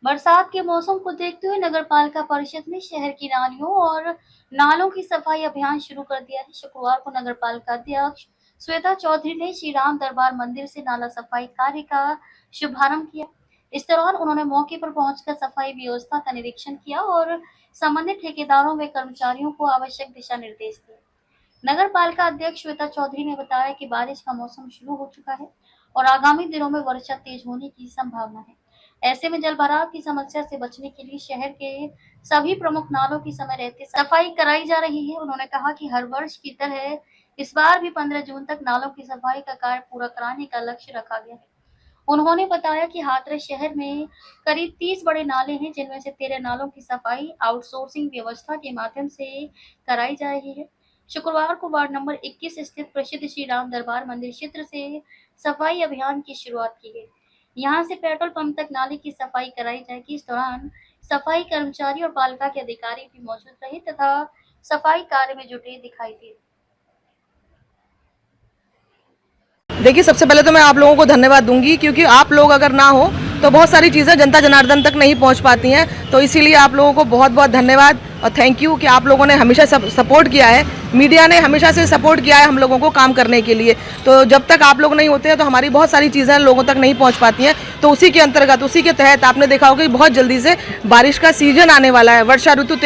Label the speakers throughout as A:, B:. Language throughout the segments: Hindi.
A: बरसात के मौसम को देखते हुए नगर पालिका परिषद ने शहर की नालियों और नालों की सफाई अभियान शुरू कर दिया है। शुक्रवार को नगर पालिका अध्यक्ष श्वेता चौधरी ने श्री राम दरबार मंदिर से नाला सफाई कार्य का शुभारंभ किया। इस दौरान उन्होंने मौके पर पहुंचकर सफाई व्यवस्था का निरीक्षण किया और संबंधित ठेकेदारों व कर्मचारियों को आवश्यक दिशा निर्देश दिए। नगर पालिका अध्यक्ष श्वेता चौधरी ने बताया कि बारिश का मौसम शुरू हो चुका है और आगामी दिनों में वर्षा तेज होने की संभावना है। ऐसे में जलभराव की समस्या से बचने के लिए शहर के सभी प्रमुख नालों की समय रहते सफाई कराई जा रही है। उन्होंने कहा कि हर वर्ष की तरह इस बार भी 15 जून तक नालों की सफाई का कार्य पूरा कराने का लक्ष्य रखा गया है। उन्होंने बताया कि हाथरस शहर में करीब 30 बड़े नाले हैं, जिनमें से 13 नालों की सफाई आउटसोर्सिंग व्यवस्था के माध्यम से कराई जा रही है। शुक्रवार को वार्ड नंबर 21 स्थित प्रसिद्ध श्री राम दरबार मंदिर क्षेत्र से सफाई अभियान की शुरुआत की गई। यहां से पेट्रोल पंप तक नाले की सफाई कराई जाएगी। इस दौरान सफाई कर्मचारी और पालिका के अधिकारी भी मौजूद रहे तथा सफाई कार्य में जुटे दिखाई दिए।
B: देखिए, सबसे पहले तो मैं आप लोगों को धन्यवाद दूंगी, क्योंकि आप लोग अगर ना हो तो बहुत सारी चीज़ें जनता जनार्दन तक नहीं पहुंच पाती हैं। तो इसीलिए आप लोगों को बहुत बहुत धन्यवाद और थैंक यू कि आप लोगों ने हमेशा सपोर्ट किया है। मीडिया ने हमेशा से सपोर्ट किया है हम लोगों को काम करने के लिए। तो जब तक आप लोग नहीं होते हैं तो हमारी बहुत सारी चीज़ें लोगों तक नहीं पहुँच पाती हैं। तो उसी के अंतर्गत, उसी के तहत आपने देखा होगा कि बहुत जल्दी से बारिश का सीजन आने वाला है। वर्षा ऋतु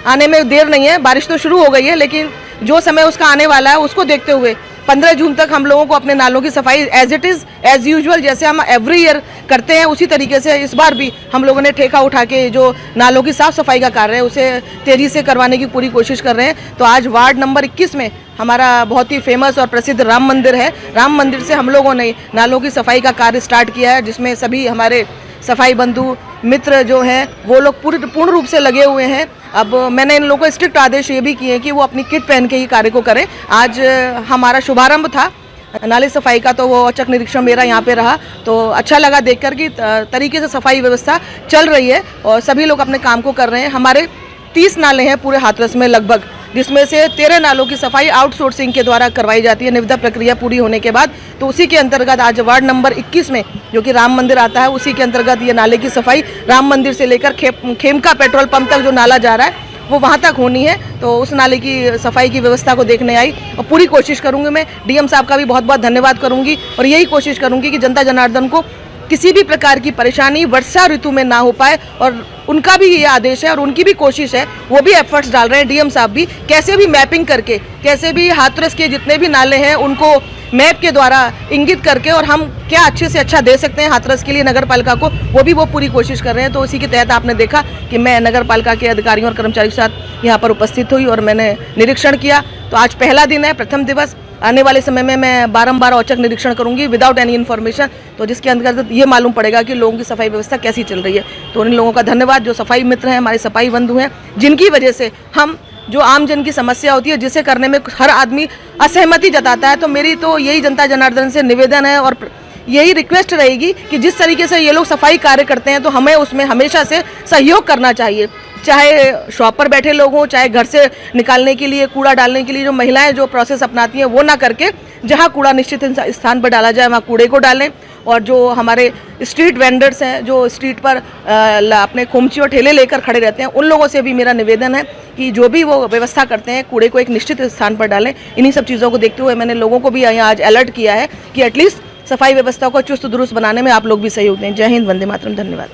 B: आने में देर नहीं है, बारिश तो शुरू हो गई है, लेकिन जो समय उसका आने वाला है उसको देखते हुए 15 जून तक हम लोगों को अपने नालों की सफाई as it is as usual जैसे हम एवरी ईयर करते हैं उसी तरीके से इस बार भी हम लोगों ने ठेका उठा के जो नालों की साफ़ सफाई का कार्य है उसे तेज़ी से करवाने की पूरी कोशिश कर रहे हैं। तो आज वार्ड नंबर 21 में हमारा बहुत ही फेमस और प्रसिद्ध राम मंदिर है। राम मंदिर से हम लोगों ने नालों की सफाई का कार्य स्टार्ट किया है, जिसमें सभी हमारे सफाई बंधु मित्र जो हैं वो लोग पूर्ण रूप से लगे हुए हैं। अब मैंने इन लोगों को स्ट्रिक्ट आदेश ये भी किए हैं कि वो अपनी किट पहन के ही कार्य को करें। आज हमारा शुभारंभ था नाली सफाई का, तो वो औचक निरीक्षण मेरा यहाँ पे रहा। तो अच्छा लगा देखकर कि तरीके से सफाई व्यवस्था चल रही है और सभी लोग अपने काम को कर रहे हैं। हमारे 30 नाले हैं पूरे हाथरस में लगभग, जिसमें से 13 नालों की सफाई आउटसोर्सिंग के द्वारा करवाई जाती है निविदा प्रक्रिया पूरी होने के बाद। तो उसी के अंतर्गत आज वार्ड नंबर 21 में जो कि राम मंदिर आता है उसी के अंतर्गत ये नाले की सफाई राम मंदिर से लेकर खेमका पेट्रोल पंप तक जो नाला जा रहा है वो वहाँ तक होनी है। तो उस नाले की सफाई की व्यवस्था को देखने आई और पूरी कोशिश करूँगी। मैं डीएम साहब का भी बहुत बहुत धन्यवाद करूँगी और यही कोशिश करूँगी कि जनता जनार्दन को किसी भी प्रकार की परेशानी वर्षा ऋतु में ना हो पाए। और उनका भी ये आदेश है और उनकी भी कोशिश है, वो भी एफर्ट्स डाल रहे हैं डीएम साहब भी, कैसे भी मैपिंग करके कैसे भी हाथरस के जितने भी नाले हैं उनको मैप के द्वारा इंगित करके और हम क्या अच्छे से अच्छा दे सकते हैं हाथरस के लिए नगर पालिका को, वो पूरी कोशिश कर रहे हैं। तो इसी के तहत आपने देखा कि मैं नगर पालिका के अधिकारियों और कर्मचारियों के साथ यहाँ पर उपस्थित हुई और मैंने निरीक्षण किया। तो आज पहला दिन है, प्रथम दिवस। आने वाले समय में मैं बारंबार औचक निरीक्षण करूंगी विदाउट एनी इन्फॉर्मेशन, तो जिसके अंतर्गत ये मालूम पड़ेगा कि लोगों की सफाई व्यवस्था कैसी चल रही है। तो इन लोगों का धन्यवाद जो सफाई मित्र हैं, हमारे सफाई बंधु हैं, जिनकी वजह से हम जो आम जन की समस्या होती है जिसे करने में हर आदमी असहमति जताता है। तो मेरी तो यही जनता जनार्दन से निवेदन है और यही रिक्वेस्ट रहेगी कि जिस तरीके से ये लोग सफाई कार्य करते हैं तो हमें उसमें हमेशा से सहयोग करना चाहिए। चाहे शॉप पर बैठे लोग हों, चाहे घर से निकालने के लिए कूड़ा डालने के लिए जो महिलाएं जो प्रोसेस अपनाती हैं वो ना करके जहां कूड़ा निश्चित स्थान पर डाला जाए वहां कूड़े को डालें। और जो हमारे स्ट्रीट वेंडर्स हैं जो स्ट्रीट पर अपने खोमची और ठेले लेकर खड़े रहते हैं उन लोगों से भी मेरा निवेदन है कि जो भी वो व्यवस्था करते हैं कूड़े को एक निश्चित स्थान पर डालें। इन्हीं सब चीज़ों को देखते हुए मैंने लोगों को भी यहाँ आज अलर्ट किया है कि एटलीस्ट सफाई व्यवस्था को चुस्त दुरुस्त बनाने में आप लोग भी सहयोग दें। जय हिंद, वंदे मातरम, धन्यवाद।